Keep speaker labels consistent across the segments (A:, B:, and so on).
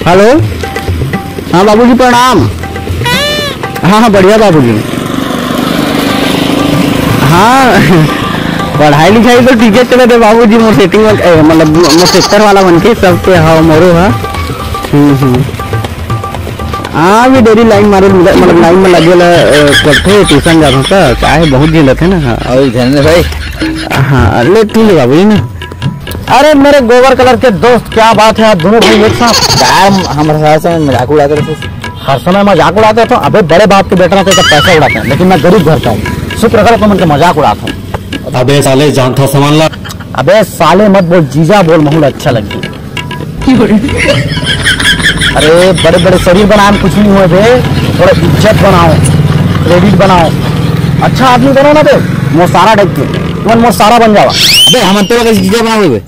A: Hello, हाँ बाबूजी प्रणाम। हाँ हाँ बढ़िया बाबूजी। हाँ पढ़ाई लिखाई तो ठीक है चले थे बाबूजी, मोर सेटिंग मतलब मोर सेक्टर वाला बन के सबके हाँ मोरो है। हाँ भी डेली लाइन मारे मतलब लाइन में लगे करते ट्यूशन जाता था क्या है बहुत झेलत है ना। हाँ भाई हाँ ले ठीक है बाबूजी ना। अरे मेरे गोबर कलर के दोस्त क्या बात है, आप दोनों भाई एक साथ हमारे साथ मजाक उड़ाते रहते, हर समय मजाक उड़ाते थे। अबे बड़े बाप के बेटा रहते तो पैसा उड़ाते हैं, लेकिन मैं गरीब घर का हूँ, शुक्र करो तुम उनके मजाक उड़ाता हूँ।
B: अबे साले जान था सामान ला।
A: अबे साले मत बोल, जीजा बोल, माहौल अच्छा लगे। अरे बड़े बड़े शरीर बनाए कुछ नहीं हुए बे, थोड़ा इज्जत बनाओ, क्रेडिट बनाओ, अच्छा आदमी बनो ना बे, मोसारा टाइप के तुम मोसारा बन जावा। अबे हम तेरा कैसे जीजा बनाओगे बे?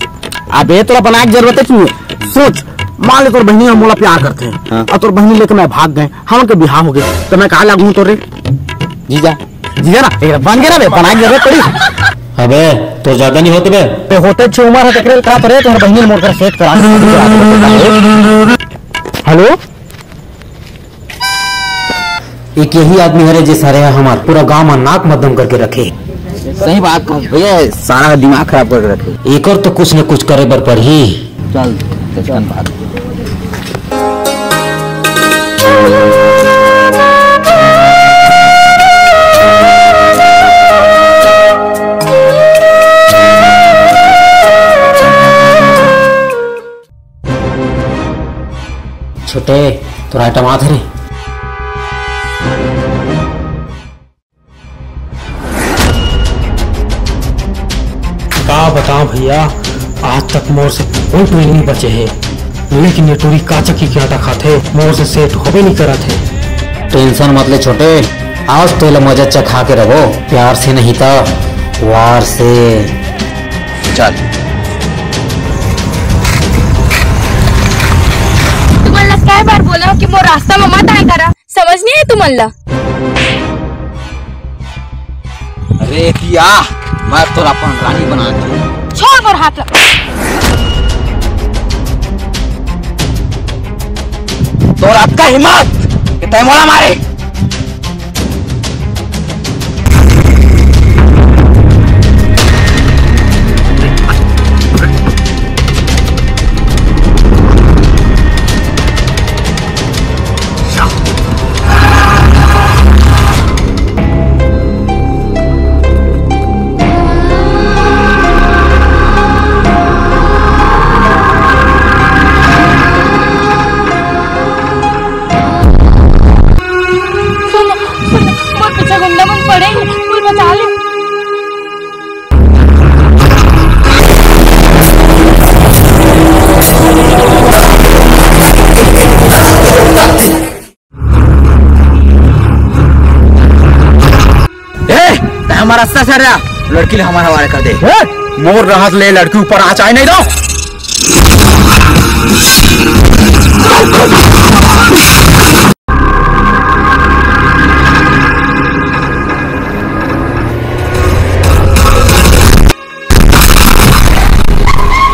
A: अबे तोरा बनाने की जरूरत है क्यों? सोच मान ले तोर बहनी हम मोला प्यार करते हैं। हाँ। और तोर बहनी लेकर मैं भाग गए, हम के बिहार हो गए तो मैं कहा लागू तो रे जीजा जीजा ना बन गया ना बे, बनाने की जरूरत पड़ी।
B: अबे तो ज्यादा नहीं होते बे
A: होते छे उम्र है तकरे का तो रे तोर बहनी मोड़ कर सेट करा। हेलो,
B: एक यही आदमी है जिस सारे हमार पूरा गांव में नाक मध्यम करके रखे।
A: सही बात भैया, सारा दिमाग खराब करके रखे।
B: एक और तो कुछ न कुछ करे बर पड़ी।
A: चल बात
B: छोटे तो आइटम आते रे। का बताओ भैया, आज तक मोर से कोई टूरी नहीं बचे है, लेकिन ये टूरी काचकी के आटा खाते मोर से सेट होबे नहीं करत है। टेंशन मत ले छोटे, आज तो मजा चखा के रहो, प्यार से नहीं था वार से।
A: चल
C: तुम्हाला काय बार बोला कि मोर रास्ता में मत आए करा, समझ नहीं है तुम्हाला?
A: अरे किया मैं तो अपन रानी बना दूं।
C: छोड़ मोर हाथ लग।
A: तो आपका हिम्मत कि तय मोला मारे। हमारा रास्ता से रहा, लड़की ले हमारा हवाले कर दे। मोर राहत ले, लड़की ऊपर आ चाहे नहीं दो।